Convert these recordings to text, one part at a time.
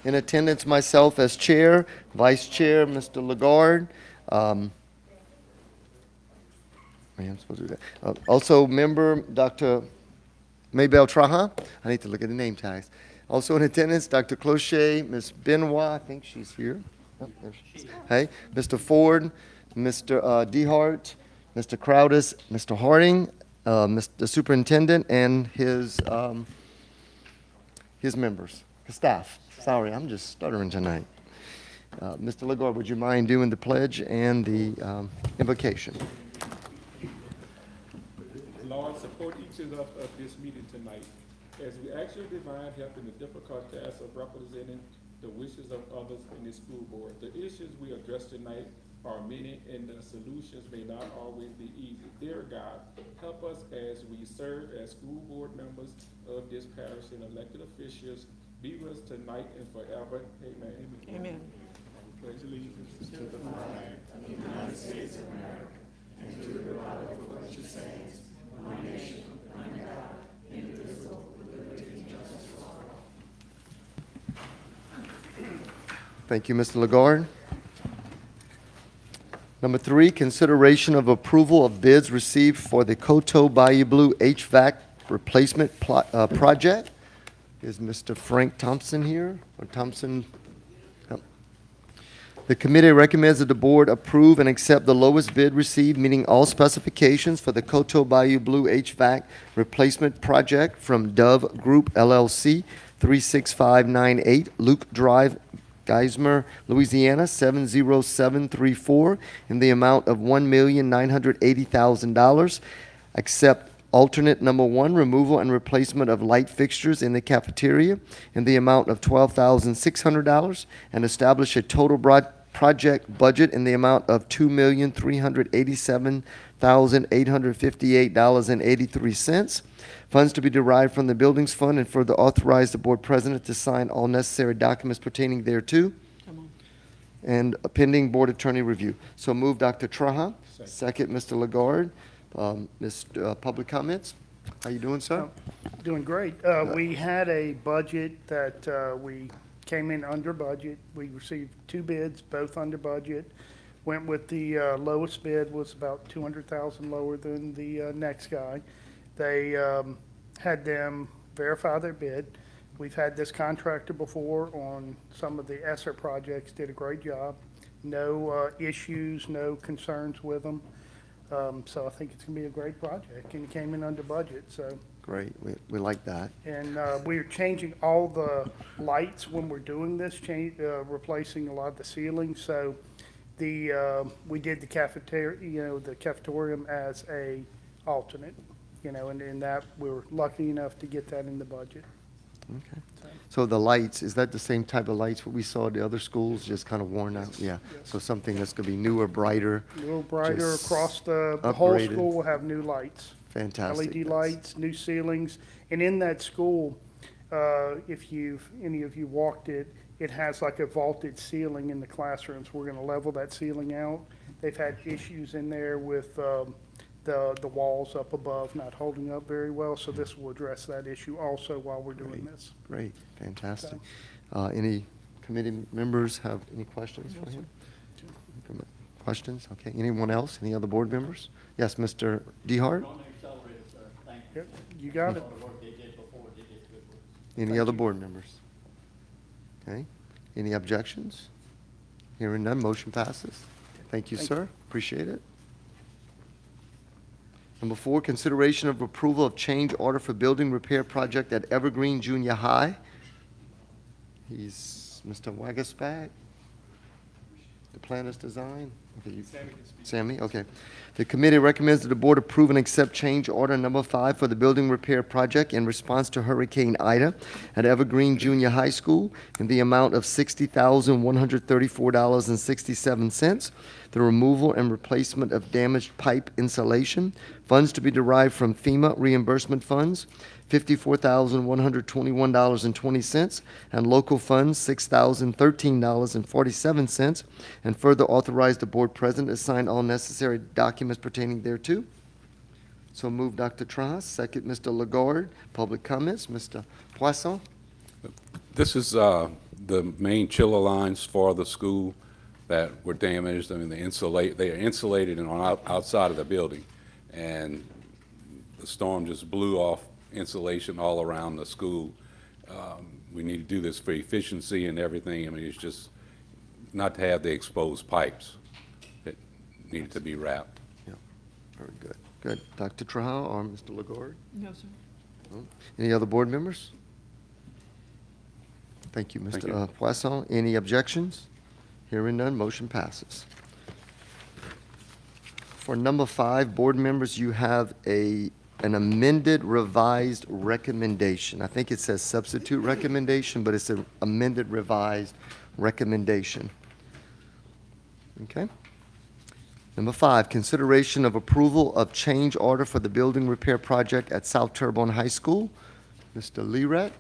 In attendance, myself as chair, vice chair, Mr. Lagarde. I'm supposed to do that. Also, member Dr. Maybelle Traha. I need to look at the name tags. Also in attendance, Dr. Cloche, Ms. Benoit, I think she's here. Oh, there she is. Hey, Mr. Ford, Mr. DeHart, Mr. Crowdis, Mr. Harding, Mr. Superintendent, and his members, his staff. Sorry, I'm just stuttering tonight. Mr. Lagarde, would you mind doing the pledge and the invocation? Lord, support each of us of this meeting tonight as we actually divine help in the difficult task of representing the wishes of others in the school board. The issues we address tonight are many and the solutions may not always be easy. Dear God, help us as we serve as school board members of this parish and elected officials. Be with us tonight and forever. Amen. Amen. Pledge allegiance to the flag of the United States of America and to the republic for which it stands, one nation, under God, indivisible, with liberty and justice for all. Thank you, Mr. Lagarde. Number 3, consideration of approval of bids received for the Coteau Bayou Blue HVAC replacement project. Is Mr. Frank Thompson here? Or Thompson? Yep. The committee recommends that the board approve and accept the lowest bid received, meeting all specifications for the Coteau Bayou Blue HVAC replacement project from Dove Group LLC, 36598 Luke Drive, Geismar, Louisiana, 70734, in the amount of $1,980,000. Accept alternate number 1, removal and replacement of light fixtures in the cafeteria in the amount of $12,600, and establish a total project budget in the amount of $2,387,858.83. Funds to be derived from the Buildings Fund, and further authorize the board president to sign all necessary documents pertaining thereto, and pending board attorney review. So move, Dr. Traha. Second, Mr. Lagarde. Public comments. How you doing, sir? Doing great. We had a budget that we came in under budget. We received 2 bids, both under budget. Went with the lowest bid, was about $200,000 lower than the next guy. They had them verify their bid. We've had this contractor before on some of the ESSER projects, did a great job. No issues, no concerns with them. So I think it's going to be a great project, and it came in under budget, so. Great, we like that. And we're changing all the lights when we're doing this, replacing a lot of the ceilings. So we did the cafeteria, the cafetorium as a alternate, and in that we were lucky enough to get that in the budget. Okay. So the lights, is that the same type of lights what we saw at the other schools, just kind of worn out? Yeah. Yes. So something that's going to be newer, brighter. A little brighter Just across the whole upgraded. school will have new lights. Fantastic. LED lights, new ceilings. And in that school, if any of you walked it, it has like a vaulted ceiling in the classrooms. We're going to level that ceiling out. They've had issues in there with the walls up above not holding up very well, so this will address that issue also while we're doing this. Great, fantastic. Any committee members have any questions for him? Questions? Okay. Anyone else? Any other board members? Yes, Mr. DeHart? Yep, you got it. Any other board members? Okay. Any objections? Hearing none, motion passes. Thank you, sir. Appreciate it. Number 4, consideration of approval of change order for building repair project at Evergreen Junior High. He's Mr. Wagaspag. The plan is designed. Okay, Sammy, okay. The committee recommends that the board approve and accept change order number 5 for the building repair project in response to Hurricane Ida at Evergreen Junior High School in the amount of $60,134.67. The removal and replacement of damaged pipe insulation. Funds to be derived from FEMA reimbursement funds, $54,121.20, and local funds, $6,013.47, and further authorize the board president to sign all necessary documents pertaining thereto. So move, Dr. Traha. Second, Mr. Lagarde. Public comments, Mr. Poisson. This is the main chiller lines for the school that were damaged. I mean, they are insulated and on outside of the building. And the storm just blew off insulation all around the school. We need to do this for efficiency and everything. I mean, it's just not to have the exposed pipes that needed to be wrapped. Yeah, very good. Good. Dr. Trahan or Mr. Legord? No, sir. No? Any other board members? Thank you, Thank Mr. you. Poisson. Any objections? Hearing none, motion passes. For number 5, board members, you have an amended revised recommendation. I think it says substitute recommendation, but it's an amended revised recommendation. Okay? Number 5, consideration of approval of change order for the building repair project at South Terrebonne High School. Mr. Lerat.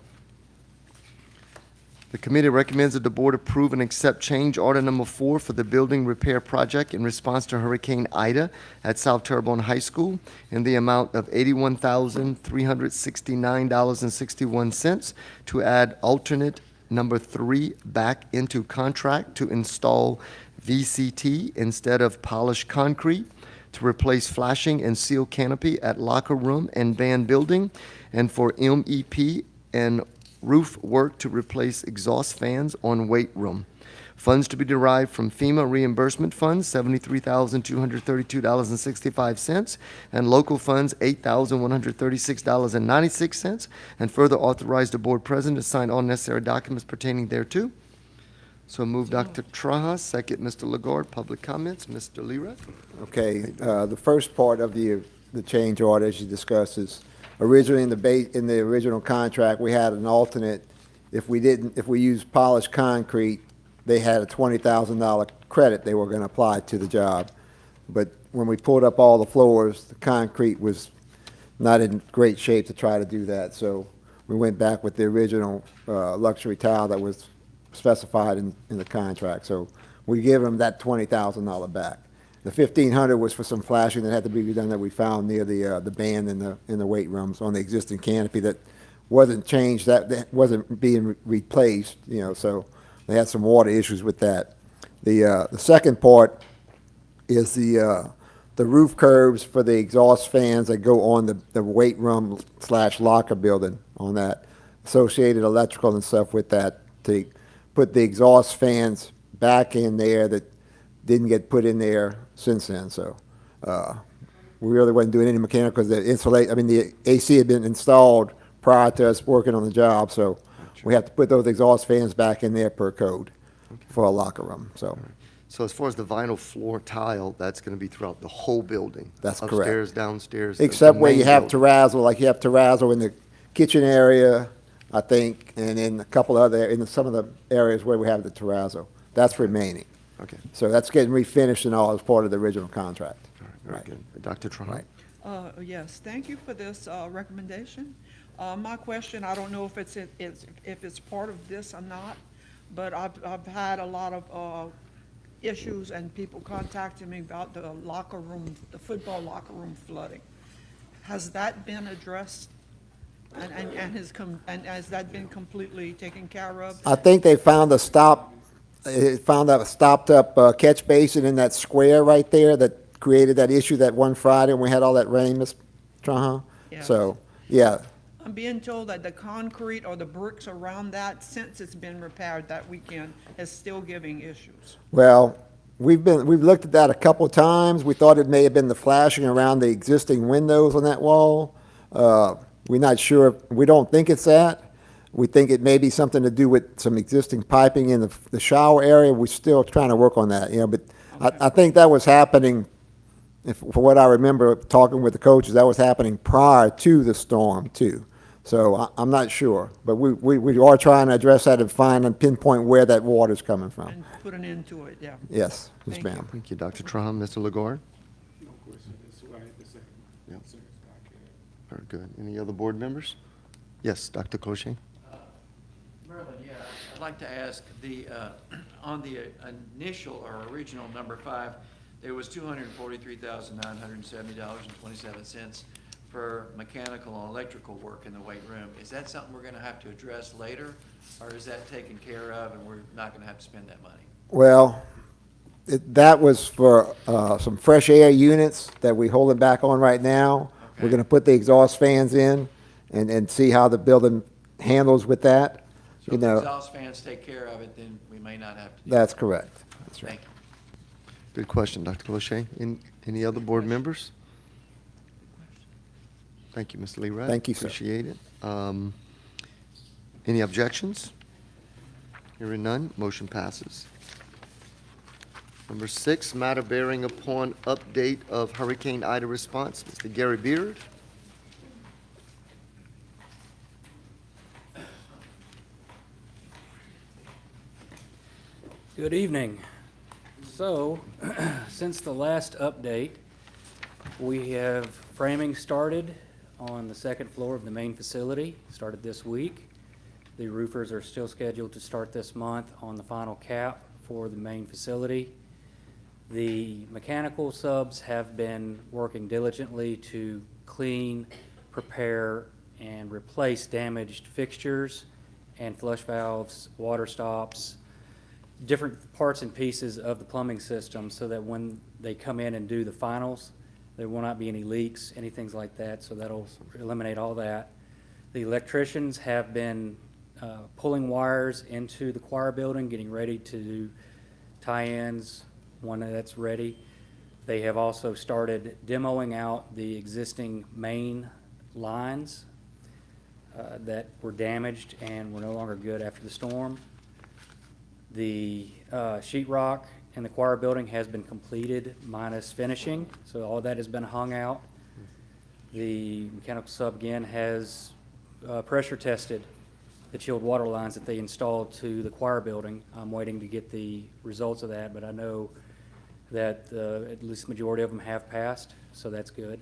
The committee recommends that the board approve and accept change order number 4 for the building repair project in response to Hurricane Ida at South Terrebonne High School in the amount of $81,369.61 to add alternate number 3 back into contract to install VCT instead of polished concrete, to replace flashing and seal canopy at locker room and band building, and for MEP and roof work to replace exhaust fans on weight room. Funds to be derived from FEMA reimbursement funds, $73,232.65, and local funds, $8,136.96, and further authorize the board president to sign all necessary documents pertaining thereto. So move Dr. Trahan, second Mr. Legord. Public comments, Mr. Lerat. Okay, the first part of the change order, as you discussed, is originally in the original contract, we had an alternate. If we used polished concrete, they had a $20,000 credit they were going to apply to the job. But when we pulled up all the floors, the concrete was not in great shape to try to do that. So we went back with the original luxury tile that was specified in the contract. So we give them that $20,000 back. The $1,500 was for some flashing that had to be redone that we found near the band in the weight rooms on the existing canopy that wasn't changed, that wasn't being replaced, so they had some water issues with that. The second part is the roof curves for the exhaust fans that go on the weight room / locker building, on that associated electrical and stuff with that, to put the exhaust fans back in there that didn't get put in there since then. So we really wasn't doing any mechanical because the AC had been installed prior to us working on the job. So we have to put those exhaust fans back in there per code for a locker room. So So as far as the vinyl floor tile, that's going to be throughout the whole building? That's correct. Upstairs, downstairs? except the where you main have building. terrazzo, like you have terrazzo in the kitchen area, I think, and in a couple other, in some of the areas where we have the terrazzo. That's remaining. Okay, So that's getting refinished and all as part of the original contract. all right, very good. Dr. Trahan? Right. Yes, thank you for this recommendation. My question, I don't know if it's part of this or not, but I've had a lot of issues and people contacting me about the locker room, the football locker room flooding. Has that been addressed? And has that been completely taken care of? I think they found a stopped up catch basin in that square right there that created that issue that one Friday when we had all that rain, Ms. Trahan. Yeah. So, yeah, I'm being told that the concrete or the bricks around that, since it's been repaired that weekend, is still giving issues. well, we've looked at that a couple of times. We thought it may have been the flashing around the existing windows on that wall. We're not sure. We don't think it's that. We think it may be something to do with some existing piping in the shower area. We're still trying to work on that, but I think that was happening, for what I remember talking with the coaches, that was happening prior to the storm too. So I'm not sure, but we are trying to address that and find and pinpoint where that water's coming from. And put an end to it, yeah. Yes, yes, Thank you. ma'am. Thank you, Dr. Trahan. Mr. Legord? No question, that's why I had the second. Yep. As soon as I can. Very good. Any other board members? Yes, Dr. Koshing? Merlin, yeah, I'd like to ask on the initial or original number 5, there was $243,970.27 for mechanical and electrical work in the weight room. Is that something we're gonna have to address later, or is that taken care of and we're not gonna have to spend that money? Well, that was for some fresh air units that we're holding back on right now. We're Okay. going to put the exhaust fans in and see how the building handles with that. So You if the know, exhaust fans take care of it, then we may not have to do that's that. correct. That's right. Thank you. Good question, Dr. Cloche. Any other board members? Thank you, Mr. Lee. Thank you, sir. Appreciate it. Any objections? Hearing none, motion passes. Number 6, matter bearing upon update of Hurricane Ida response. Mr. Gary Beard. Good evening. So, since the last update, we have framing started on the second floor of the main facility, started this week. The roofers are still scheduled to start this month on the final cap for the main facility. The mechanical subs have been working diligently to clean, prepare, and replace damaged fixtures and flush valves, water stops, different parts and pieces of the plumbing system so that when they come in and do the finals, there will not be any leaks, anything like that, so that'll eliminate all that. The electricians have been pulling wires into the choir building, getting ready to do tie-ins when that's ready. They have also started demoing out the existing main lines that were damaged and were no longer good after the storm. The sheetrock in the choir building has been completed minus finishing, so all that has been hung out. The mechanical sub again has pressure tested the chilled water lines that they installed to the choir building. I'm waiting to get the results of that, but I know that at least the majority of them have passed, so that's good.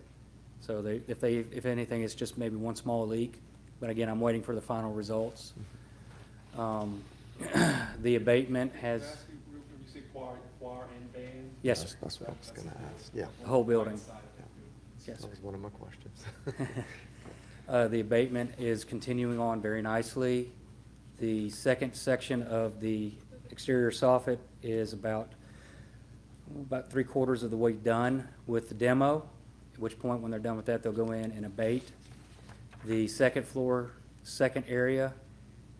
So if anything, it's just maybe one small leak, but again, I'm waiting for the final results. The abatement has, Can you say choir and band? yes, sir, That's what I was going to ask. Yeah, the whole building. Yes, that sir. was one of my questions. The abatement is continuing on very nicely. The second section of the exterior soffit is about 3/4 of the way done with the demo, at which point when they're done with that, they'll go in and abate. The second floor, second area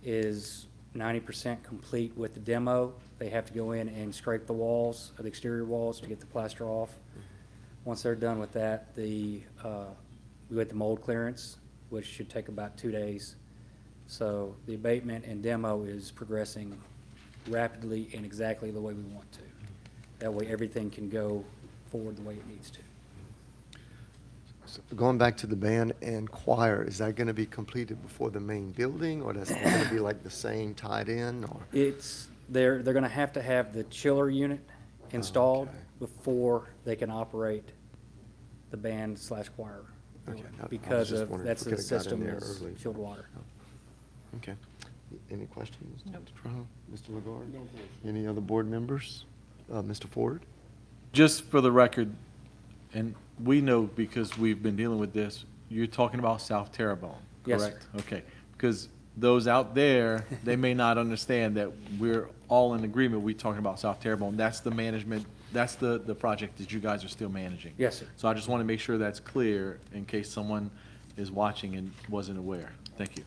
is 90% complete with the demo. They have to go in and scrape the walls, the exterior walls, to get the plaster off. Once they're done with that, we get the mold clearance, which should take about 2 days. So the abatement and demo is progressing rapidly and exactly the way we want to. That way everything can go forward the way it needs to. So going back to the band and choir, is that going to be completed before the main building, or that's going to be like the same tied in, or? They're going to have the chiller unit installed Okay. before they can operate the band/choir. Okay, I was Because just of, wondering that's if we the could've got in system there is early. chilled water. Okay. Any questions? Nope. Dr. Brown? Mr. Lagarde? No question. Any other board members? Mr. Ford? Just for the record, and we know because we've been dealing with this, you're talking about South Terrebonne, Yes, sir. correct? Okay, because those out there, they may not understand that we're all in agreement, we're talking about South Terrebonne. That's the management, that's the project that you guys are still managing. Yes, sir. So I just want to make sure that's clear in case someone is watching and wasn't aware. Thank you.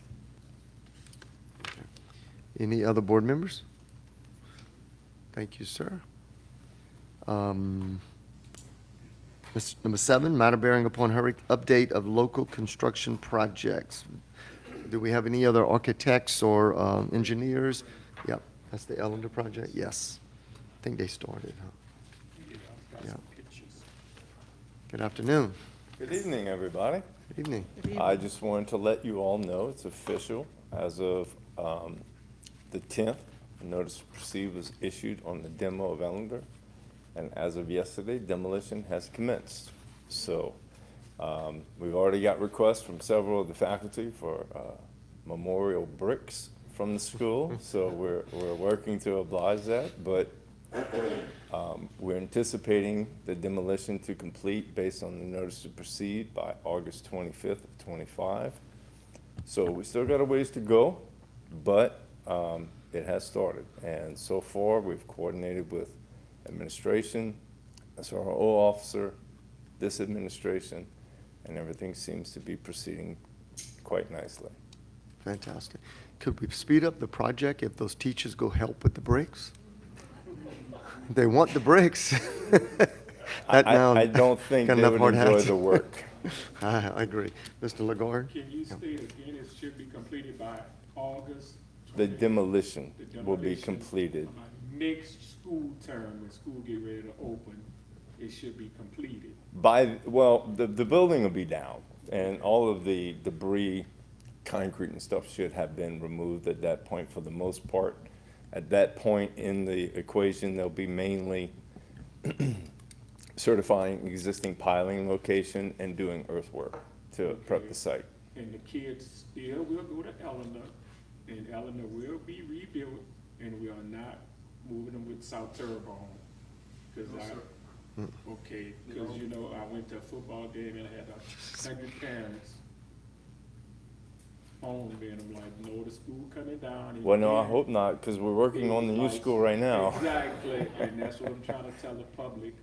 Any other board members? Thank you, sir. Number 7, matter bearing upon update of local construction projects. Do we have any other architects or engineers? Yep, that's the Ellender project, yes. I think they started, huh? Yeah. Good afternoon. Good evening, everybody. Good evening. I just wanted to let you all know it's official. As of the 10th, a notice to proceed was issued on the demo of Ellender. And as of yesterday, demolition has commenced. So we've already got requests from several of the faculty for memorial bricks from the school. So we're working to oblige that. But We're anticipating the demolition to complete based on the notice to proceed by August 25th of '25. So we still got a ways to go, but it has started. And so far, we've coordinated with administration, SRO officer, this administration, and everything seems to be proceeding quite nicely. Fantastic. Could we speed up the project if those teachers go help with the bricks? They want the bricks. I don't think they would enjoy the work. I agree. Mr. Lagarde? Can you state again, it should be completed by August? The 20 demolition the will be demolition completed. Next school term, when school get ready to open, it should be completed. Well, the building will be down, and all of the debris, concrete and stuff should have been removed at that point for the most part. At that point in the equation, they'll be mainly certifying existing piling location and doing earthwork to prep the site. And the kids still will go to Eleanor, and Eleanor will be rebuilt, and we are not moving them with South Terrebonne. Okay, because you know, I went to a football game and I had 100 parents on me, and I'm like, no, the school coming down. And Well, no, I then- hope not, because we're working on the new school right now. Exactly, and that's what I'm trying to tell the public.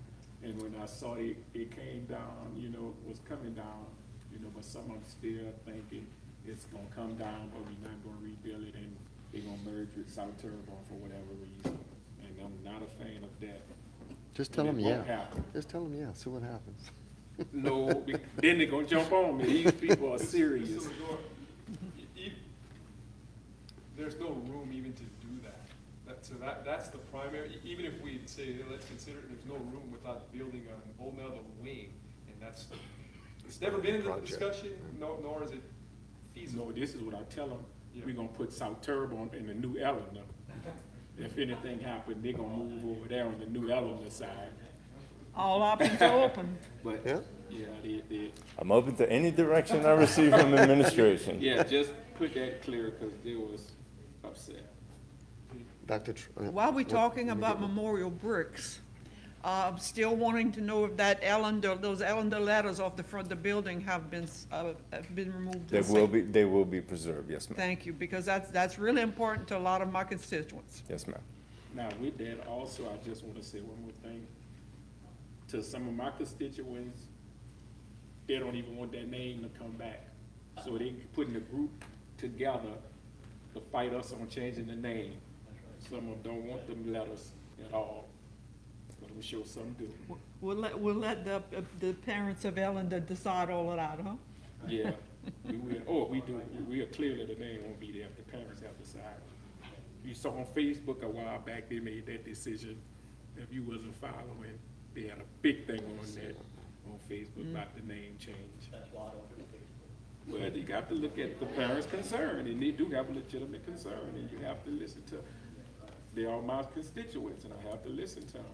And when I saw it came down, you know, was coming down, you know, but some of them still thinking it's gonna come down, but we're not gonna rebuild it, and they're gonna merge with South Terrebonne for whatever reason. And I'm not a fan of that. Just tell And them it won't yeah. happen. Just tell them yeah, see what happens. No, then they're gonna jump on me. These people are serious. There's no room even to do that. That's the primary, even if we say, let's consider it, there's no room without building a whole nother wing. And it's never been in the discussion, nor is it feasible. No, this is what I tell them. Yeah. We're gonna put South Terrebonne in the new Eleanor. If anything happened, they're gonna move over there on the new Eleanor side. All options are open. But, Yeah. yeah, I'm open to any direction I receive from administration. yeah, just put that clear, because they was upset. Dr. While we're talking about memorial bricks, I'm still wanting to know if that those Ellender letters off the front of the building have been removed. They will be preserved, yes, ma'am. Thank you, because that's really important to a lot of my constituents. Yes, ma'am. Now, with that also, I just wanna say one more thing. To some of my constituents, they don't even want that name to come back. So they putting a group together to fight us on changing the name. Some of them don't want them letters at all, but I'm sure some do. We'll let the parents of Ellender decide all of that, huh? Yeah, we will, we do, we are clearly the name won't be there if the parents have decided. You saw on Facebook a while back, they made that decision. If you wasn't following, they had a big thing on that, on Facebook about the name change. That's why I don't do Facebook. Well, you got to look at the parents' concern, and they do have a legitimate concern, and you have to listen to, they are my constituents, and I have to listen to them.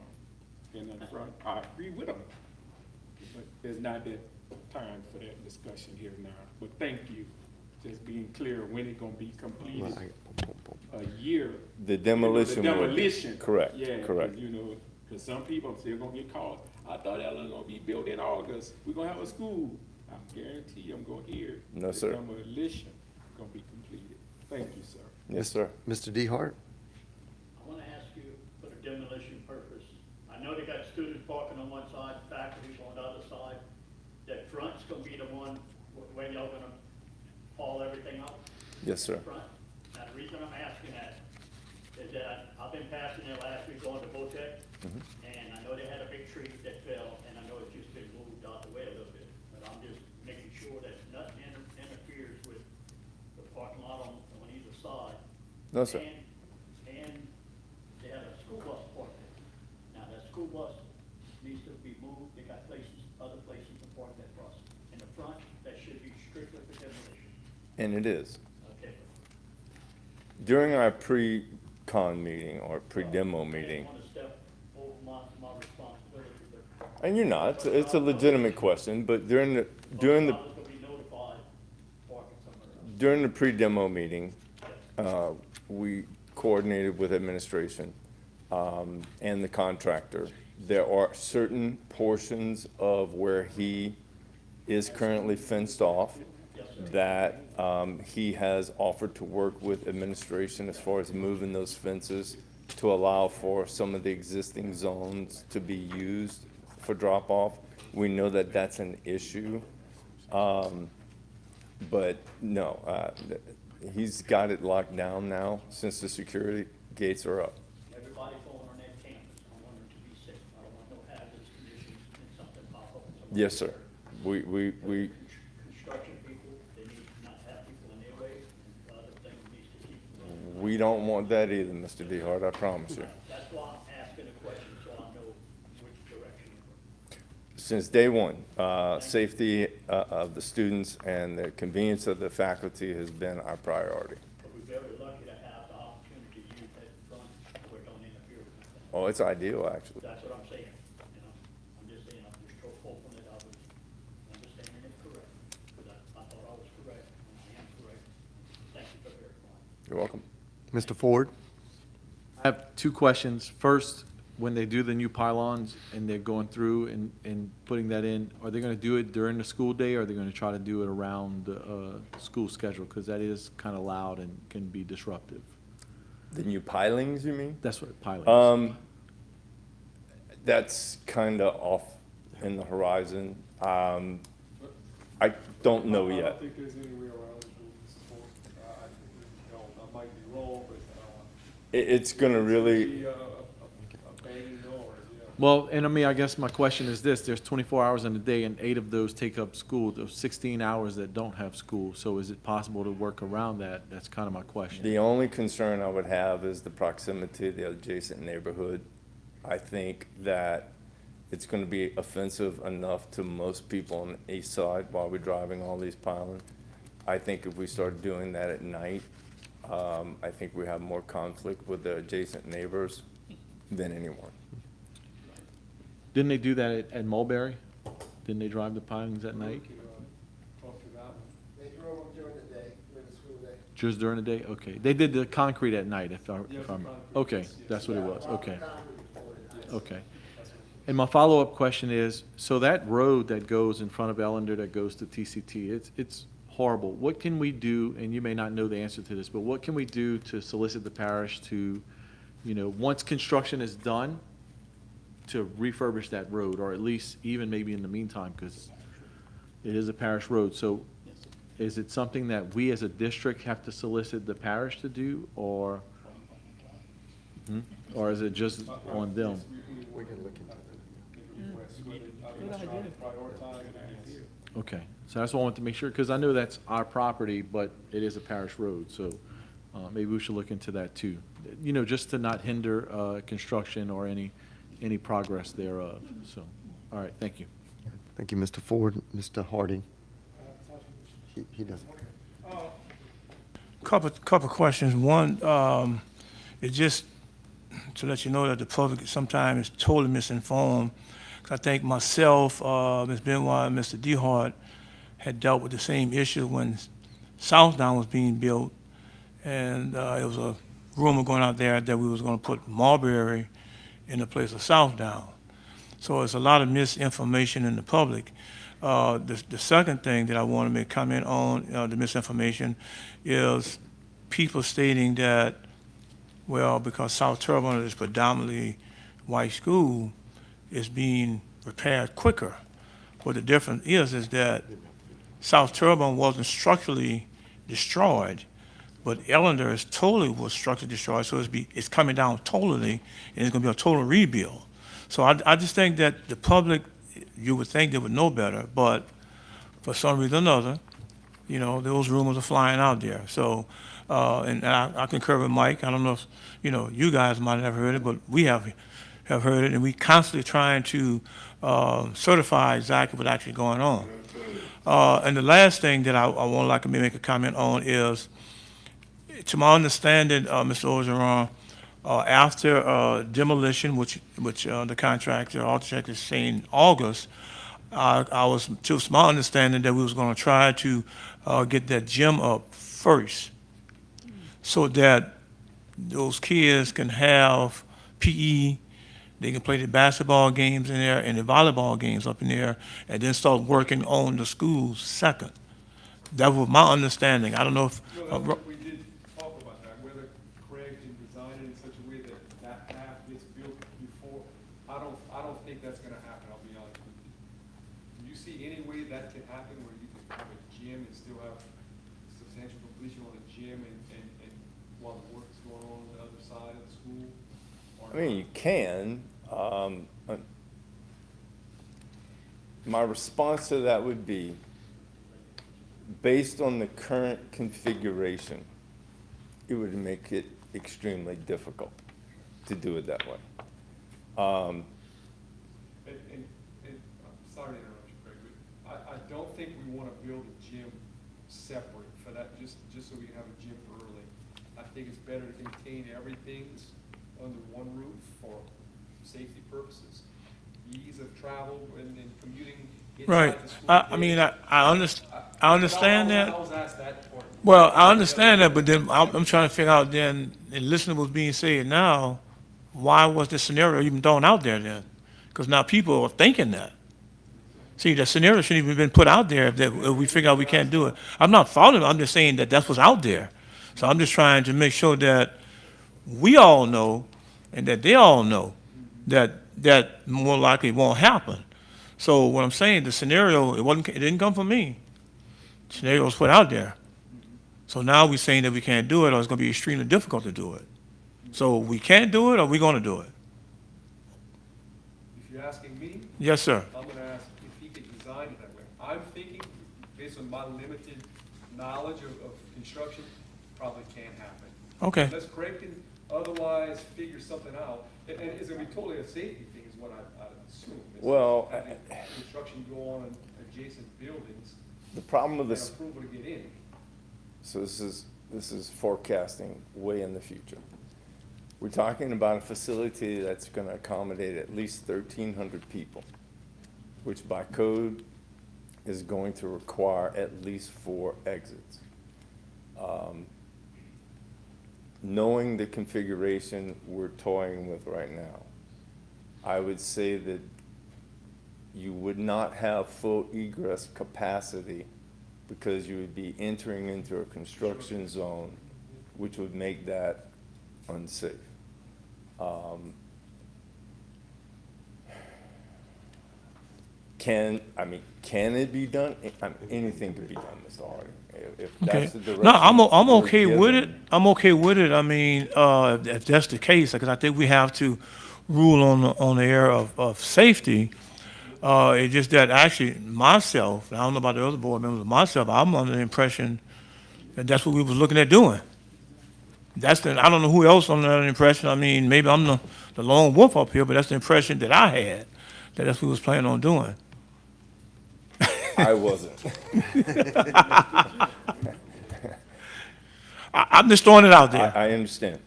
And in the front, I agree with them. But there's not that time for that discussion here now. But thank you, just being clear when it's gonna be completed, a year. The demolition The will be- demolition. correct, Yeah, 'cause, correct. you know, because some people still gonna get called. I thought that was gonna be built in August. We're gonna have a school. I guarantee you I'm gonna hear. No, sir. The demolition gonna be completed. Thank you, sir. Yes, sir. Mr. DeHart? I want to ask you for the demolition purpose. I know they got students parking on one side, faculty on the other side. That front's going to be the one where y'all going to haul everything out? Yes, sir. Front? Now, the reason I'm asking that is that I've been passing there last week going to Botec, and I know they had a big tree that fell, and I know it's just been moved out the way a little bit. But I'm just making sure that nothing interferes with the parking lot on either side. No, sir. And they had a school bus parked there. Now, that school bus needs to be moved, they got other places to park that bus. In the front, that should be strictly for demolition. And it is. Okay. During our pre-con meeting or pre-demo meeting, I don't want to step over my responsibility, but. and you're not, it's a legitimate question, but during the I was gonna be notified parking somewhere else. during the pre-demo meeting, we coordinated with administration and the contractor. There are certain portions of where he is currently fenced off that he has offered to work with administration as far as moving those fences to allow for some of the existing zones to be used for drop-off. We know that that's an issue. But no, he's got it locked down now since the security gates are up. Everybody going on that campus, I don't want them to be sick, I don't want no hazardous conditions and something pop up. And somebody- Yes, sir. We Construction people, they need to not have people in their way, and other things needs to keep them. we don't want that either, Mr. DeHart, I promise you. That's why I'm asking the question, so I know which direction. Since day one, safety of the students and the convenience of the faculty has been our priority. But we're very lucky to have the opportunity to use that front where it don't interfere with anything. Oh, it's ideal, actually. That's what I'm saying, you know, I'm just saying, I'm just hoping that I was understanding it correct, because I thought I was correct, and I am correct. Thank you for verifying. You're welcome. Mr. Ford? I have two questions. First, when they do the new pylons and they're going through and putting that in, are they gonna do it during the school day, or are they gonna try to do it around the school schedule? Because that is kind of loud and can be disruptive. The new pilings, you mean? That's what piling is. That's kind of off in the horizon. I don't know I yet. don't think there's any way around it, support. I think, you know, I might be wrong, but, It's gonna really, be a banging noise, yeah. Well, and I mean, I guess my question is this, there's 24 hours in a day and 8 of those take up school, there's 16 hours that don't have school. So is it possible to work around that? That's kind of my question. the only concern I would have is the proximity to the adjacent neighborhood. I think that it's gonna be offensive enough to most people on the east side while we're driving all these pilings. I think if we start doing that at night, I think we have more conflict with the adjacent neighbors than anyone. Didn't they do that at Mulberry? Didn't they drive the pilings at night? Talk to that one. They drove them during the day, during the school day. Just during the day? Okay. They did the concrete at night, if Yeah, I'm, the concrete, okay, yes, yes. that's what it was, okay, Yes. okay. That's what- And my follow-up question is, so that road that goes in front of Ellender that goes to TCT, it's horrible. What can we do, and you may not know the answer to this, but what can we do to solicit the parish to, you know, once construction is done, to refurbish that road, or at least even maybe in the meantime, because it is a parish road. So is it something that we as a district have to solicit the parish to do, or is it just on them? We can look into that. Whether I try to prioritize it. Okay, so that's what I wanted to make sure, because I know that's our property, but it is a parish road, so maybe we should look into that too. You know, just to not hinder construction or any progress thereof, so, all right, thank you. Thank you, Mr. Ford. Mr. Harding? He doesn't. Couple questions. One, is just to let you know that the public sometimes is totally misinformed. 'Cause I think myself, Ms. Benoit, and Mr. DeHart had dealt with the same issue when Southdown was being built. And it was a rumor going out there that we was gonna put Marbury in the place of Southdown. So there's a lot of misinformation in the public. The second thing that I want to make comment on, the misinformation, is people stating that, well, because South Turbine is predominantly white school, it's being repaired quicker. What the difference is that South Turbine wasn't structurally destroyed, but Ellender is was structurally destroyed, so it's coming down totally, and it's gonna be a total rebuild. So I just think that the public, you would think they would know better, but for some reason or another, you know, those rumors are flying out there. So, and I concur with Mike. I don't know if, you know, you guys might have heard it, but we have heard it, and we constantly trying to certify exactly what's actually going on. And the last thing that I want to like to make a comment on is, to my understanding, Mr. Ogeron, after demolition, which the contractor, architect is saying August, to my understanding that we was going to try to get that gym up first, so that those kids can have PE, they can play the basketball games in there and the volleyball games up in there, and then start working on the schools second. That was my understanding. I don't know if, Well, that's what we did talk about that, whether Craig can design it in such a way that that half gets built before. I don't think that's gonna happen, I'll be honest with you. Do you see any way that can happen where you can have a gym and still have substantial completion on a gym and while the work is going on the other side of the school? Or I mean, you can. My response to that would be, based on the current configuration, it would make it extremely difficult to do it that way. And I'm sorry to interrupt you, Craig, but I don't think we wanna build a gym separate for that, just so we can have a gym early. I think it's better to contain everything under one roof for safety purposes, ease of travel and commuting right, inside the school. I mean, I understand that. I was asked that part. Well, I understand that, but then I'm trying to figure out then, and listening to what's being said now, why was this scenario even thrown out there then? Because now people are thinking that. See, the scenario shouldn't even been put out there if we figure out we can't do it. I'm not following it, I'm just saying that that's what's out there. So I'm just trying to make sure that we all know and that they all know that that more likely won't happen. So what I'm saying, the scenario, it didn't come from me. The scenario was put out there. So now we're saying that we can't do it, or it's gonna be extremely difficult to do it. So we can't do it, or we're gonna do it? If you're asking me, Yes, sir. I'm gonna ask if he could design it that way. I'm thinking, based on my limited knowledge of construction, probably can't happen. Okay. Unless Craig can otherwise figure something out, and it's gonna be totally a safety thing is what I'd assume. is Well, having construction go on in adjacent buildings The problem with and this, approval to get in. so this is forecasting way in the future. We're talking about a facility that's gonna accommodate at least 1,300 people, which by code is going to require at least 4 exits. Knowing the configuration we're toying with right now, I would say that you would not have full egress capacity because you would be entering into a construction zone, which would make that unsafe. Can it be done? Anything can be done, Mr. Hardy. If Okay. that's the direction. No, I'm we're okay with it. given. I'm okay with it. I mean, if that's the case, because I think we have to rule on the area of safety. It's just that actually myself, I don't know about the other board members, but myself, I'm under the impression that that's what we was looking at doing. I don't know who else under that impression. I mean, maybe I'm the lone wolf up here, but that's the impression that I had, that's what we was planning on doing. I wasn't. I'm just throwing it out there. I understand.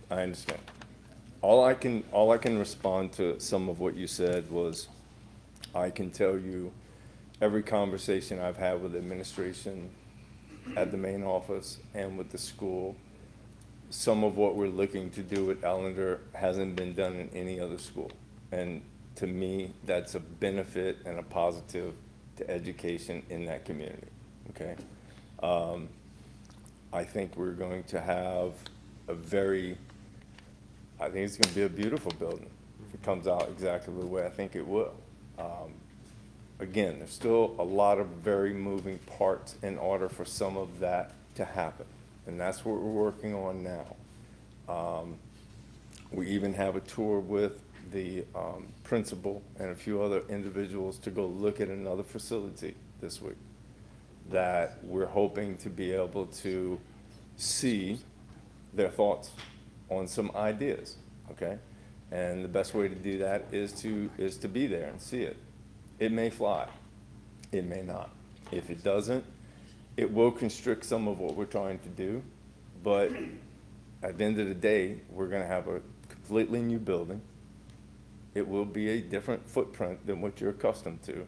All I can respond to some of what you said was, I can tell you, every conversation I've had with administration at the main office and with the school, some of what we're looking to do at Ellender hasn't been done in any other school. And to me, that's a benefit and a positive to education in that community, okay? I think we're going to have I think it's gonna be a beautiful building if it comes out exactly the way I think it will. Again, there's still a lot of very moving parts in order for some of that to happen, and that's what we're working on now. We even have a tour with the principal and a few other individuals to go look at another facility this week that we're hoping to be able to see their thoughts on some ideas, okay? And the best way to do that is to be there and see it. It may fly, it may not. If it doesn't, it will constrict some of what we're trying to do, but at the end of the day, we're gonna have a completely new building. It will be a different footprint than what you're accustomed to.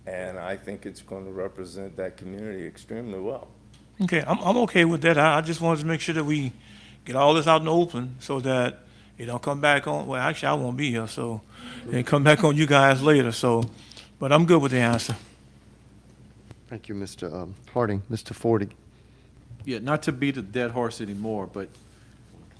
And I think it's going to represent that community extremely well. Okay, I'm okay with that. I just wanted to make sure that we get all this out in the open so that it don't come back on, well, actually, I won't be here, so it come back on you guys later, so, but I'm good with the answer. Thank you, Mr. Harding. Mr. Forty. Yeah, not to beat a dead horse anymore, but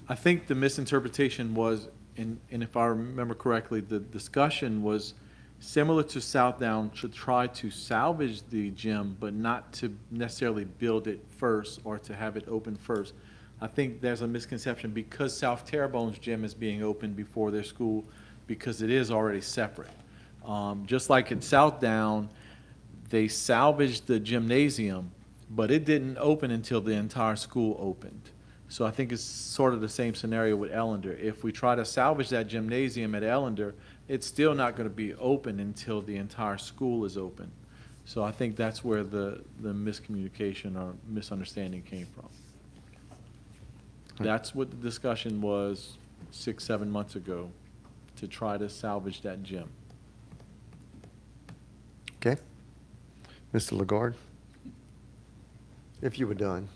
I think the misinterpretation was, and if I remember correctly, the discussion was similar to Southdown, to try to salvage the gym, but not to necessarily build it first or to have it open first. I think there's a misconception because South Terrebonne's gym is being opened before their school, because it is already separate. Just like at Southdown, they salvaged the gymnasium, but it didn't open until the entire school opened. So I think it's sort of the same scenario with Ellender. If we try to salvage that gymnasium at Ellender, it's still not going to be open until the entire school is open. So I think that's where the miscommunication or misunderstanding came from. That's what the discussion was 6, 7 months ago, to try to salvage that gym. Okay. Mr. Lagarde? If you were done.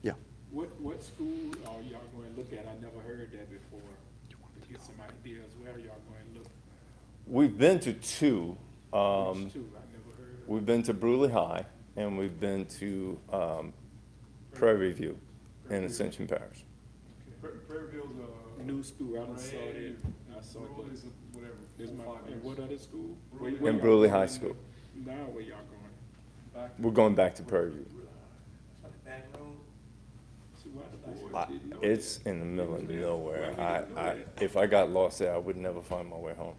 Yeah. What school are y'all going to look at? I never heard that before. To get some ideas, where are y'all going to look? We've been to two. Which two? I never heard of. We've been to Bruley High, and we've been to Prairie View in Ascension Parish. Prairieville's New school, I done saw it. I saw Bruley's it. whatever. This my, 5 and years. what other school? In Bruley High School. Now where y'all going? We're going back to Prairie View. See, why the board didn't know It's in the middle of nowhere. If I got lost there, I would never find my way home.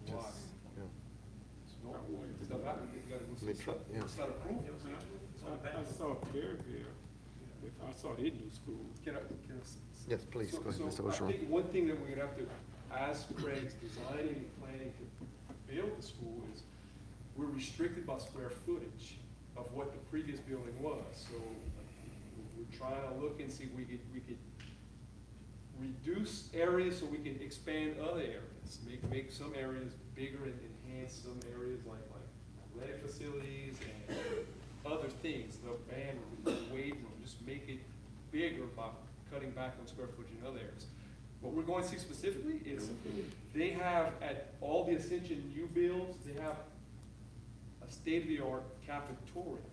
I saw Perryville, I saw their new school. Yes, please, go ahead, Mr. So I Ogeron. think one thing that we're gonna have to ask Craig's designing and planning to build the school is, we're restricted by square footage of what the previous building was. So we're trying to look and see if we could reduce areas so we can expand other areas. Make some areas bigger and enhance some areas like athletic facilities and other things, the band room, the weight room, just make it bigger by cutting back on square footage in other areas. What we're going to see specifically is they have, at all the Ascension new builds, they have a state-of-the-art cafeteria.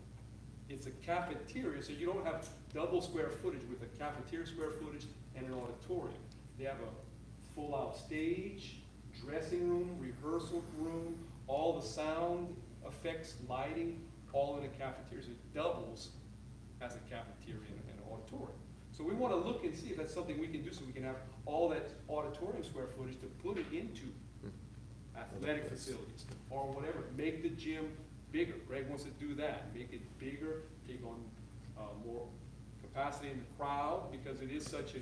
It's a cafeteria, so you don't have double square footage with a cafeteria square footage and an auditorium. They have a full-out stage, dressing room, rehearsal room, all the sound effects, lighting, all in a cafeteria. So it doubles as a cafeteria and an auditorium. So we want to look and see if that's something we can do, so we can have all that auditorium square footage to put it into athletic facilities or whatever. Make the gym bigger. Greg wants to do that. Make it bigger, take on more capacity in the crowd, because it is such a,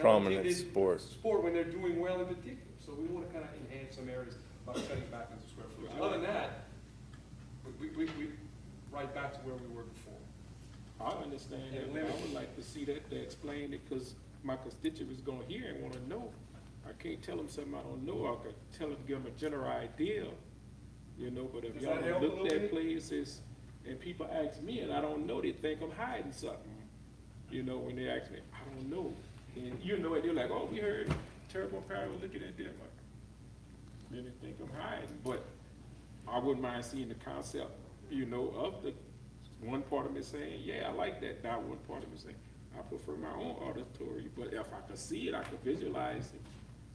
Prominent well-attended sport. Sport when they're doing well in particular. So we want to kind of enhance some areas by cutting back on the square footage. Other than that, we right back to where we were before. I understand that, but I would like to see that, they explain it, because my constituents gonna hear and wanna know. I can't tell them something I don't know, I could tell them, give them a general idea, but if Does y'all that help a looked little at bit? places and people ask me and I don't know, they think I'm hiding something. When they ask me, I don't know. And and they're like, oh, we heard terrible power looking at them. Then they think I'm hiding, but I wouldn't mind seeing the concept, of the, one part of me saying, yeah, I like that. Now one part of me saying, I prefer my own auditory, but if I could see it, I could visualize it.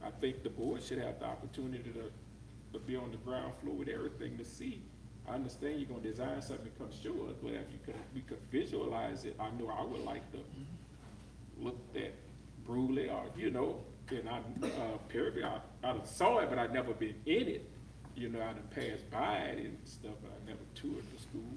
I think the board should have the opportunity to be on the ground floor with everything to see. I understand you're gonna design something that comes show us, but if we could visualize it, I know I would like to look at Bruley or, and Perryville, I done saw it, but I'd never been in it. I done passed by it and stuff, but I never toured the school.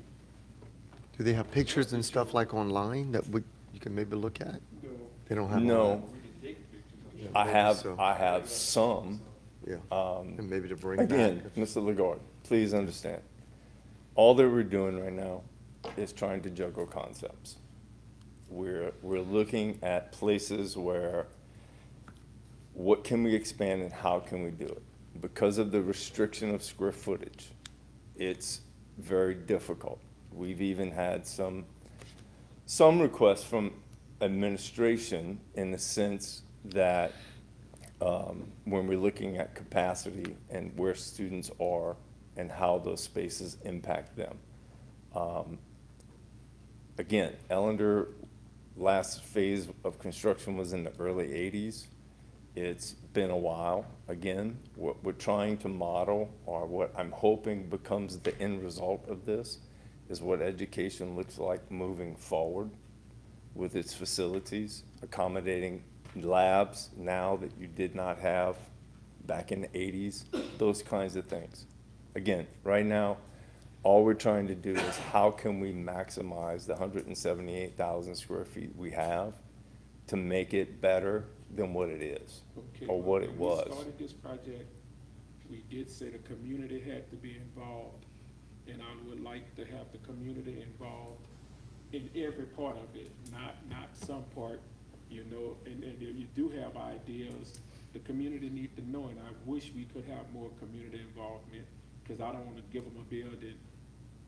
Do they have pictures and stuff like online that you can maybe look at? No. They don't have. No. online? We can take pictures. Yeah, I maybe have, so. I have some. Yeah, and maybe to bring Again, back. Mr. Lagarde, please understand, all that we're doing right now is trying to juggle concepts. We're looking at places where, what can we expand and how can we do it? Because of the restriction of square footage, it's very difficult. We've even had some requests from administration in the sense that when we're looking at capacity and where students are and how those spaces impact them. Again, Ellender, last phase of construction was in the early 80s. It's been a while. Again, what we're trying to model, or what I'm hoping becomes the end result of this, is what education looks like moving forward with its facilities, accommodating labs now that you did not have back in the 80s, those kinds of things. Again, right now, all we're trying to do is how can we maximize the 178,000 square feet we have to make it better than what it is, Okay, or what it when was. we started this project, we did say the community had to be involved, and I would like to have the community involved in every part of it, not some part, you know, and if you do have ideas, the community need to know, and I wish we could have more community involvement, because I don't want to give them a building,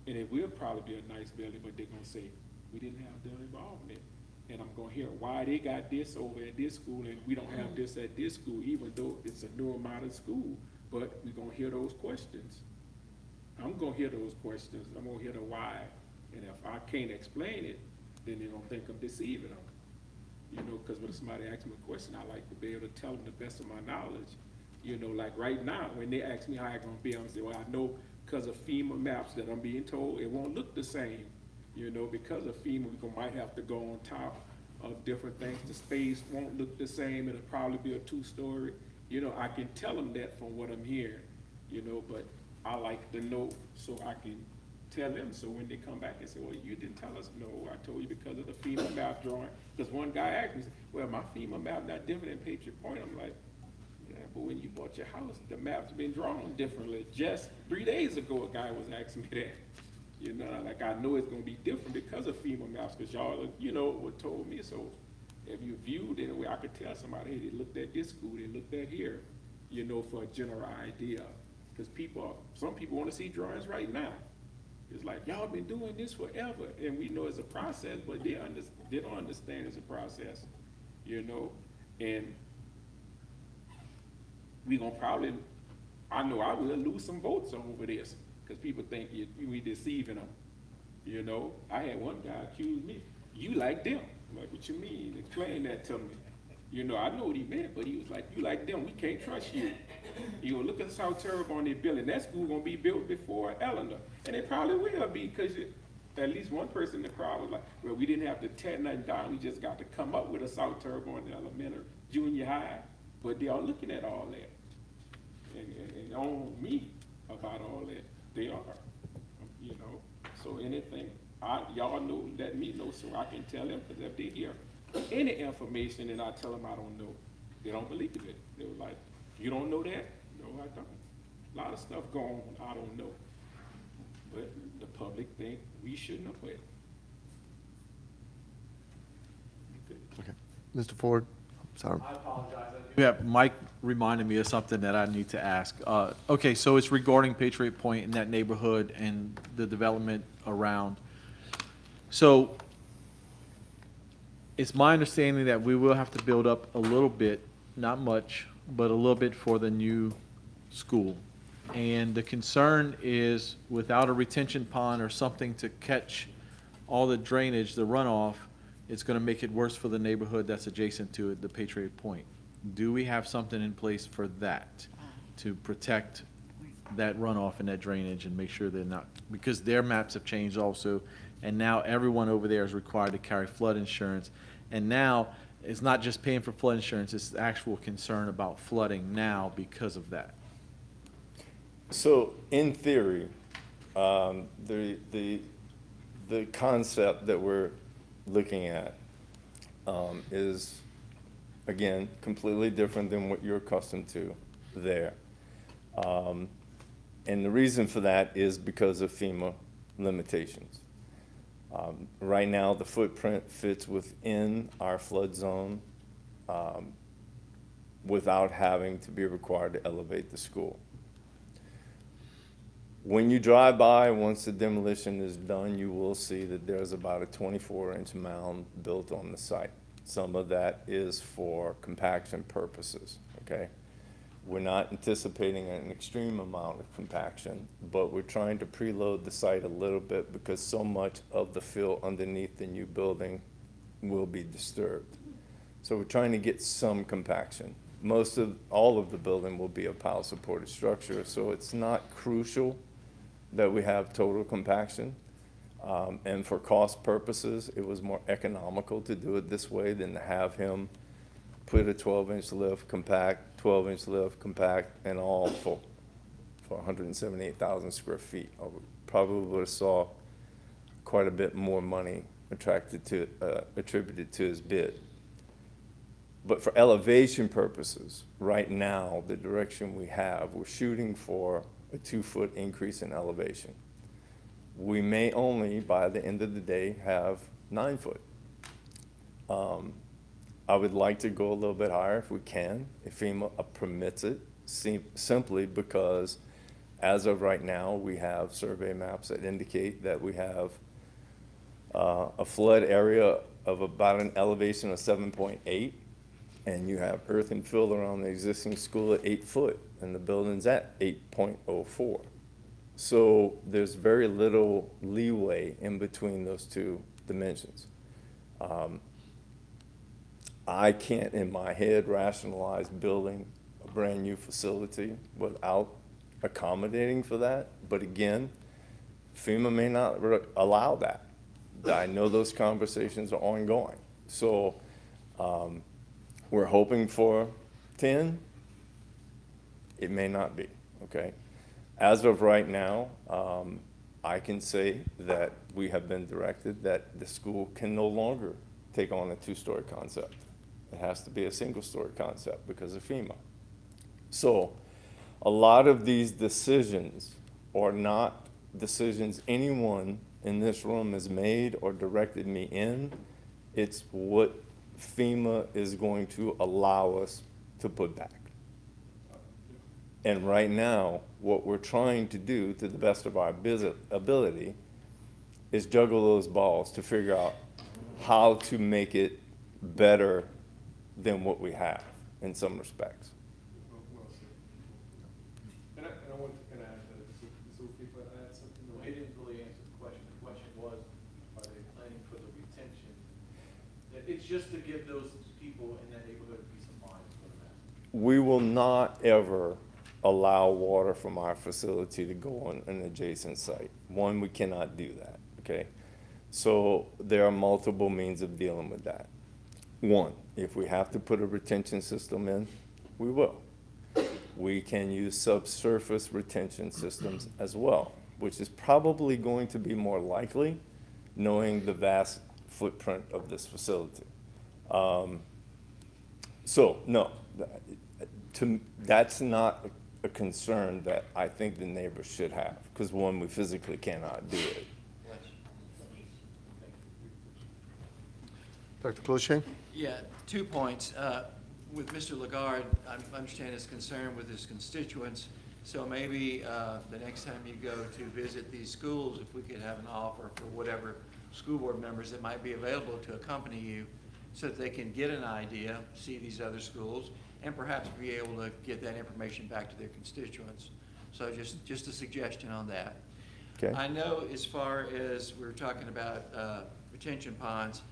and it will probably be a nice building, but they're gonna say, we didn't have the involvement. And I'm gonna hear why they got this over at this school and we don't have this at this school, even though it's a newer modern school, but we're gonna hear those questions. I'm gonna hear those questions, I'm gonna hear the why, and if I can't explain it, then they're gonna think I'm deceiving them. You know, because when somebody asks me a question, I like to be able to tell them the best of my knowledge. You know, like right now, when they ask me how it's gonna be, I'm gonna say, well, I know because of FEMA maps that I'm being told, it won't look the same. You know, because of FEMA, might have to go on top of different things. The space won't look the same, it'll probably be a two-story. You know, I can tell them that from what I'm hearing, you know, but I like to know so I can tell them, so when they come back and say, well, you didn't tell us. No, I told you because of the FEMA map drawing. Because one guy asked me, well, my FEMA map not different than Patriot Point. I'm like, yeah, but when you bought your house, the map's been drawn differently. Just 3 days ago, a guy was asking me that. You know, like I know it's gonna be different because of FEMA maps, because y'all, you know, what told me. So if you viewed it, I could tell somebody, hey, they looked at this school, they looked at here, you know, for a general idea. Because some people wanna see drawings right now. It's like, y'all been doing this forever, and we know it's a process, but they don't understand it's a process, you know? And we gonna probably, I know I will lose some votes over this, because people think we deceiving them, you know? I had one guy accuse me, you like them. I'm like, what you mean? Explain that to me. You know, I know what he meant, but he was like, you like them, we can't trust you. You know, look at how terrible on their building. That school gonna be built before Ellender. And it probably will be, because at least one person in the crowd was like, well, we didn't have to tear nothing down, we just got to come up with a South Terrebonne elementary, junior high. But they are looking at all that. And on me about all that. They are, you know. So anything, y'all know, let me know so I can tell them, because if they hear any information and I tell them I don't know, they don't believe it. They were like, you don't know that? No, I don't. A lot of stuff going on, I don't know. But the public think we should know it. Okay. Mr. Ford, sorry. I apologize. Yeah, Mike reminded me of something that I need to ask. Okay, so it's regarding Patriot Point in that neighborhood and the development around. So it's my understanding that we will have to build up a little bit, not much, but a little bit for the new school. And the concern is without a retention pond or something to catch all the drainage, the runoff, it's gonna make it worse for the neighborhood that's adjacent to it, the Patriot Point. Do we have something in place for that, to protect that runoff and that drainage and make sure they're not, because their maps have changed also, and now everyone over there is required to carry flood insurance. And now, it's not just paying for flood insurance, it's actual concern about flooding now because of that. So in theory, the concept that we're looking at is, again, completely different than what you're accustomed to there. And the reason for that is because of FEMA limitations. Right now, the footprint fits within our flood zone without having to be required to elevate the school. When you drive by, once the demolition is done, you will see that there's about a 24-inch mound built on the site. Some of that is for compaction purposes, okay? We're not anticipating an extreme amount of compaction, but we're trying to preload the site a little bit because so much of the fill underneath the new building will be disturbed. So we're trying to get some compaction. All of the building will be a pile supported structure, so it's not crucial that we have total compaction. And for cost purposes, it was more economical to do it this way than to have him put a 12-inch lift, compact, 12-inch lift, compact, and all for 178,000 square feet. I probably would have saw quite a bit more money attributed to his bid. But for elevation purposes, right now, the direction we have, we're shooting for a 2-foot increase in elevation. We may only, by the end of the day, have 9 foot. I would like to go a little bit higher if we can, if FEMA permits it, simply because as of right now, we have survey maps that indicate that we have a flood area of about an elevation of 7.8, and you have earth and fill around the existing school at 8 foot, and the building's at 8.04. So there's very little leeway in between those two dimensions. I can't, in my head, rationalize building a brand-new facility without accommodating for that. But again, FEMA may not allow that. I know those conversations are ongoing. So we're hoping for 10. It may not be, okay? As of right now, I can say that we have been directed that the school can no longer take on a 2-story concept. It has to be a single-story concept because of FEMA. So a lot of these decisions are not decisions anyone in this room has made or directed me in. It's what FEMA is going to allow us to put back. And right now, what we're trying to do, to the best of our ability, is juggle those balls to figure out how to make it better than what we have in some respects. Well said. And I want to kind of add that, so people add something. No, he didn't really answer the question. The question was, are they planning for the retention? It's just to give those people in that neighborhood peace of mind. We will not ever allow water from our facility to go on an adjacent site. One, we cannot do that, okay? So there are multiple means of dealing with that. One, if we have to put a retention system in, we will. We can use subsurface retention systems as well, which is probably going to be more likely, knowing the vast footprint of this facility. So, no, that's not a concern that I think the neighbors should have, because one, we physically cannot do it. Dr. Cloche? Yeah, 2 points. With Mr. Lagarde, I understand his concern with his constituents, so maybe the next time you go to visit these schools, if we could have an offer for whatever school board members that might be available to accompany you so that they can get an idea, see these other schools, and perhaps be able to get that information back to their constituents. So just a suggestion on that. Okay. I know as far as we're talking about retention ponds,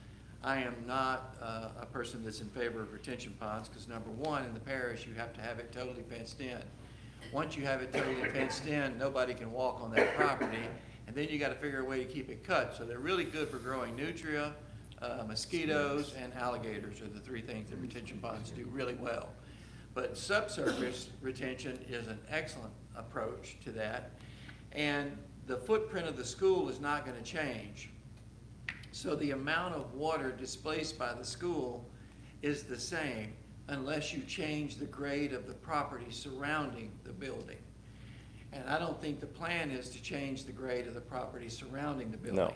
I am not a person that's in favor of retention ponds because number one, in the parish, you have to have it totally fenced in. Once you have it totally fenced in, nobody can walk on that property, and then you got to figure a way to keep it cut. So they're really good for growing nutria, mosquitoes, and alligators are the 3 things that retention ponds do really well. But subsurface retention is an excellent approach to that, and the footprint of the school is not going to change. So the amount of water displaced by the school is the same unless you change the grade of the property surrounding the building. And I don't think the plan is to change the grade of the property surrounding the building. No.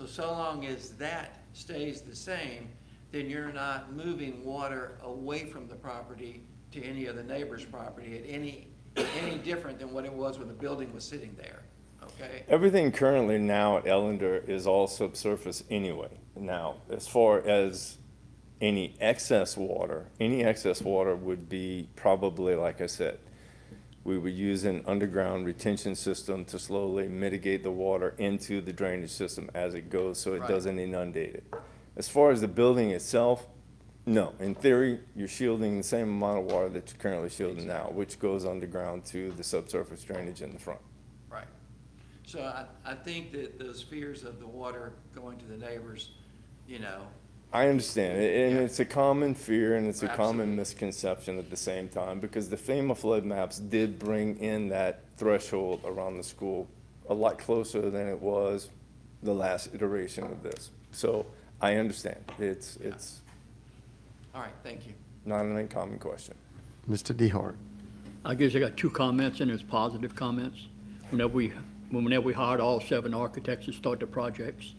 So long as that stays the same, then you're not moving water away from the property to any of the neighbor's property at any different than what it was when the building was sitting there. okay? Everything currently now at Ellender is all subsurface anyway. Now, as far as any excess water would be probably, like I said, we would use an underground retention system to slowly mitigate the water into the drainage system as it goes so it Right. doesn't inundate it. As far as the building itself, no. In theory, you're shielding the same amount of water that you're currently shielding now, which goes underground to the subsurface drainage in the front. Right. So I think that those fears of the water going to the neighbors, you know, I understand, and Yeah. it's a common fear and it's a Absolutely. common misconception at the same time, because the FEMA flood maps did bring in that threshold around the school a lot closer than it was the last iteration of this. So I understand, it's all right, thank you. not an uncommon question. Mr. DeHart. I guess I got two comments, and it's positive comments. Whenever we hired all 7 architects to start the projects,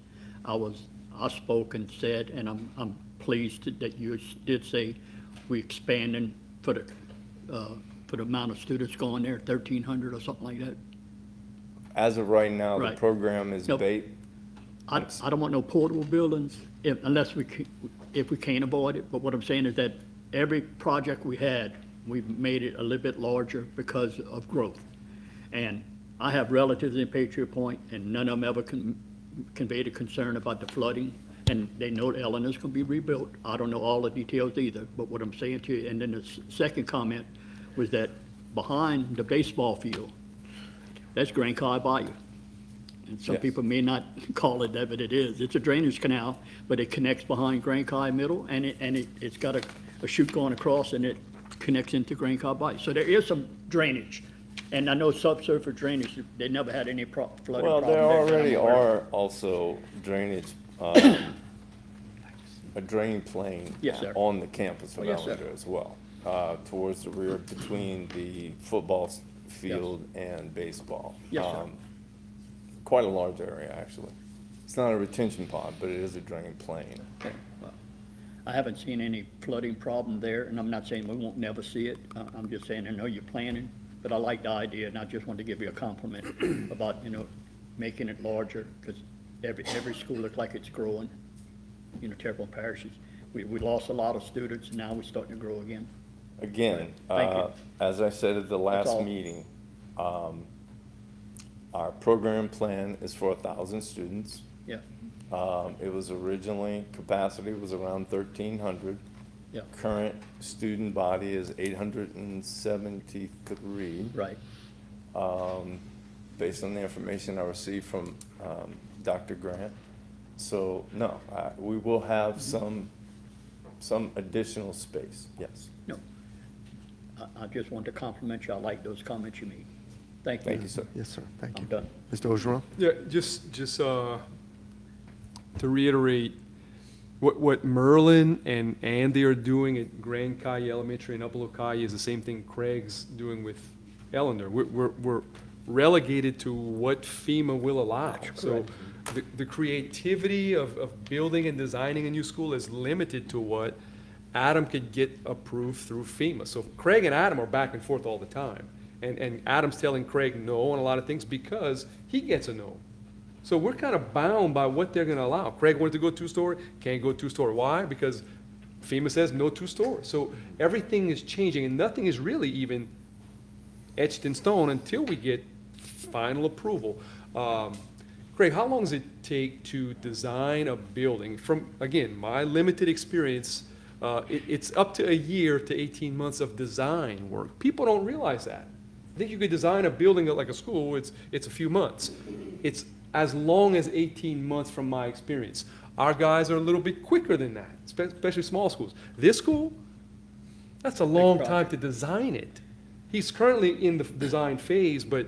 I spoke and said, and I'm pleased that you did say we expanding for the amount of students going there, 1,300 or something like that. As of right now, the Right. program is Nope. I don't want no portable buildings unless if we can't avoid it. But what I'm saying is that every project we had, we've made it a little bit larger because of growth. And I have relatives in Patriot Point, and none of them ever conveyed a concern about the flooding. And they know that Eleanor's gonna be rebuilt. I don't know all the details either, but what I'm saying to you, and then the second comment was that behind the baseball field, that's Grand Kai Bayou. And some Yes. people may not call it that, but it is. It's a drainage canal, but it connects behind Grand Kai Middle, and it's got a chute going across, and it connects into Grand Kai Bayou. So there is some drainage. And I know subsurface drainage, they never had any flooding problem. Well, there that I'm already aware of. are also drainage, a drain plane Yes, sir. on the campus of Oh, yes, sir. Ellender as well, towards the rear between the football field and baseball. Yes, sir. Quite a large area, actually. It's not a retention pond, but it is a drain plane. Okay, well, I haven't seen any flooding problem there, and I'm not saying we won't never see it. I'm just saying, I know you're planning, but I like the idea, and I just wanted to give you a compliment about, making it larger, because every school looks like it's growing, Terrebonne parishes. We lost a lot of students, and now we're starting to grow again. Again, Thank you. as I said at the That's last all. meeting, our program plan is for 1,000 students. Yeah, It was originally, capacity was around 1,300. yeah, Current student body is 873, right. based on the information I received from Dr. Grant. So, no, we will have some additional space, yes. No, I just wanted to compliment you. I like those comments you made. Thank you. Thank you, sir. Yes, sir. Thank you. I'm done. Mr. Ogeron? Yeah, just to reiterate, what Merlin and Andy are doing at Grand Kai Elementary and Upper Kai is the same thing Craig's doing with Ellender. We're relegated to what FEMA will allow. So the creativity of building and designing a new school is limited to what Adam could get approved through FEMA. So Craig and Adam are back and forth all the time. And Adam's telling Craig no on a lot of things because he gets a no. So we're kind of bound by what they're gonna allow. Craig wanted to go 2-story, can't go 2-story. Why? Because FEMA says no 2-story. So everything is changing and nothing is really even etched in stone until we get final approval. Craig, how long does it take to design a building? From, again, my limited experience, it's up to a year to 18 months of design work. People don't realize that. I think you could design a building like a school, it's a few months. It's as long as 18 months from my experience. Our guys are a little bit quicker than that, especially small schools. This school, that's a long time to design it. He's currently in the design phase, but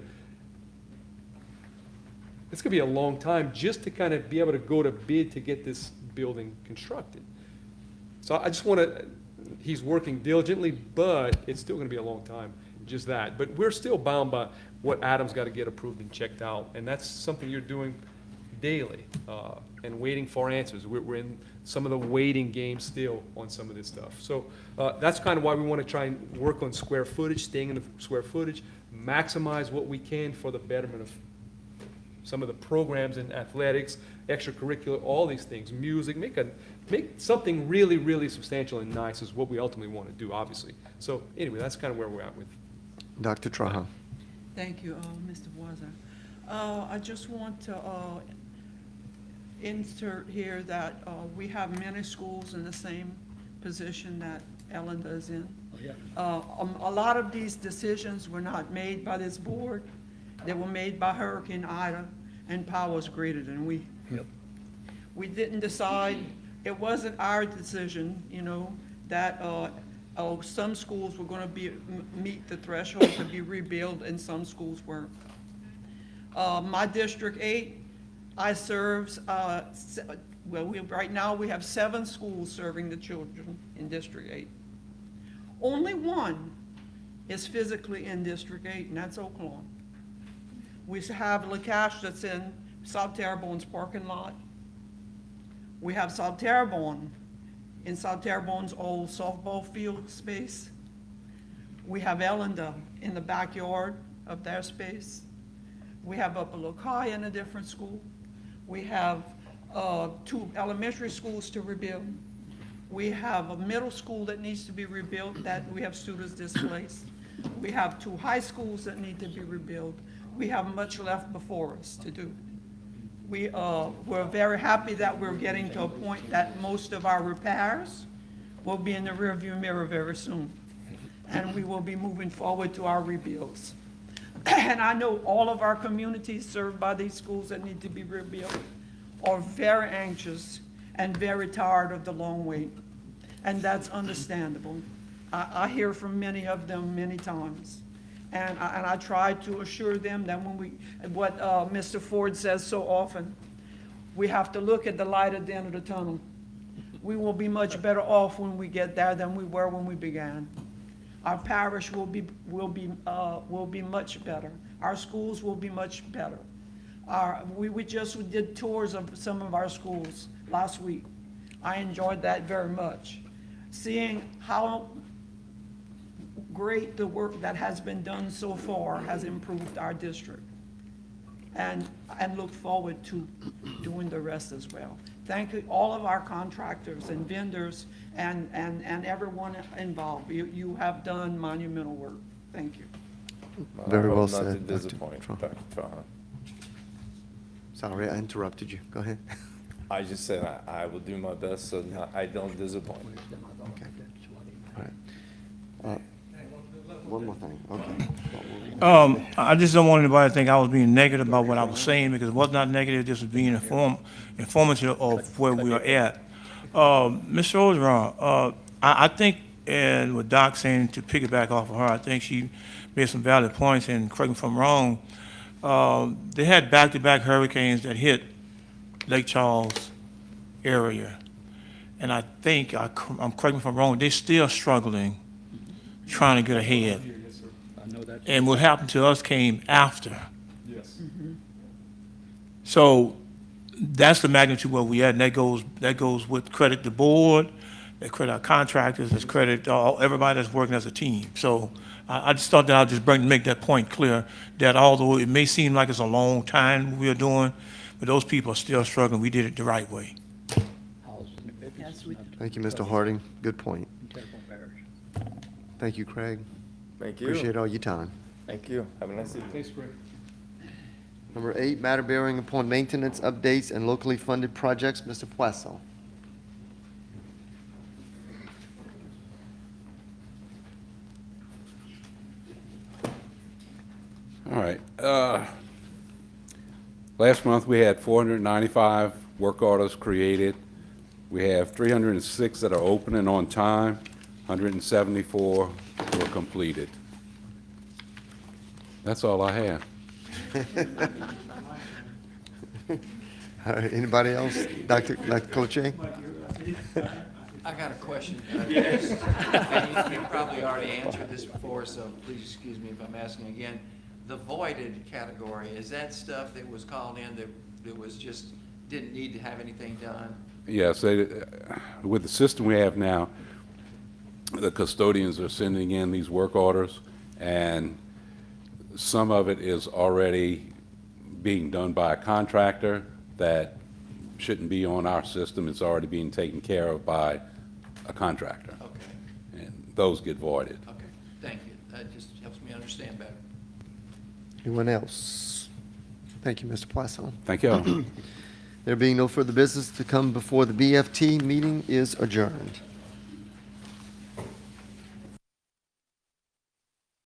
it's gonna be a long time just to kind of be able to go to bid to get this building constructed. So I just wanna, he's working diligently, but it's still gonna be a long time, just that. But we're still bound by what Adam's gotta get approved and checked out, and that's something you're doing daily, and waiting for answers. We're in some of the waiting games still on some of this stuff. So that's kind of why we want to try and work on square footage, staying in the square footage, maximize what we can for the betterment of some of the programs in athletics, extracurricular, all these things, music, make something really, really substantial and nice is what we ultimately want to do, obviously. So anyway, that's kind of where we're at with. Dr. Trahan. Thank you, Mr. Weiser. I just want to insert here that we have many schools in the same position that Ellenda is in. A lot of these decisions were not made by this board. They were made by Hurricane Ida and powers greater than we. We didn't decide, it wasn't our decision, you know, that some schools were going to meet the threshold to be rebuilt and some schools weren't. My District 8, I serve, right now we have 7 schools serving the children in District 8. Only one is physically in District 8, and that's Oak Lawn. We have LaCache that's in South Terrebonne's parking lot. We have South Terrebonne in South Terrebonne's old softball field space. We have Ellenda in the backyard of their space. We have Upper Lokai in a different school. We have 2 elementary schools to rebuild. We have a middle school that needs to be rebuilt, that we have students displaced. We have 2 high schools that need to be rebuilt. We have much left before us to do. We're very happy that we're getting to a point that most of our repairs will be in the rearview mirror very soon. And we will be moving forward to our rebuilds. And I know all of our communities served by these schools that need to be rebuilt are very anxious and very tired of the long wait. And that's understandable. I hear from many of them many times. And I try to assure them that what Mr. Ford says so often, we have to look at the light at the end of the tunnel. We will be much better off when we get there than we were when we began. Our parish will be much better. Our schools will be much better. We just did tours of some of our schools last week. I enjoyed that very much. Seeing how great the work that has been done so far has improved our district. And look forward to doing the rest as well. Thank you, all of our contractors and vendors and everyone involved. You have done monumental work. Thank you. Very well I hope not to said, Dr. disappoint, Trahan. Dr. Trahan. Sorry, I interrupted you. Go ahead. I just said I will do my best so I don't disappoint. Okay. All right. One more thing, okay. I just don't want anybody to think I was being negative about what I was saying, because it was not negative, just being informative of where we are at. Ms. Ogeron, I think, and with Doc saying to piggyback off of her, I think she made some valid points, and correct me if I'm wrong, they had back-to-back hurricanes that hit Lake Charles area. And I think, I'm correct me if I'm wrong, they're still struggling, trying to get ahead. Yes, sir. I know that. And what happened to us came after. Yes. So that's the magnitude where we at, and that goes with credit the board, that credit our contractors, that's credit everybody that's working as a team. So I just thought that I'd just make that point clear, that although it may seem like it's a long time we are doing, but those people are still struggling. We did it the right way. Yes, we Thank you, Mr. Harding. Good point. Thank you, Craig. Thank you. Appreciate all your time. Thank you. Have a nice evening. Thanks, Greg. Number 8, matter bearing upon maintenance updates and locally funded projects, Mr. Poisson. All right. Last month, we had 495 work orders created. We have 306 that are open and on time, 174 were completed. That's all I have. All right, anybody else? Dr. Cloche? I got a question. And you probably already answered this before, so please excuse me if I'm asking again. The voided category, is that stuff that was called in that was just, didn't need to have anything done? Yes, with the system we have now, the custodians are sending in these work orders, and some of it is already being done by a contractor that shouldn't be on our system. It's already being taken care of by a contractor. Okay, And those get voided. okay, thank you. That just helps me understand better. Anyone else? Thank you, Mr. Poisson. Thank you. There being no further business to come before the BFT, meeting is adjourned.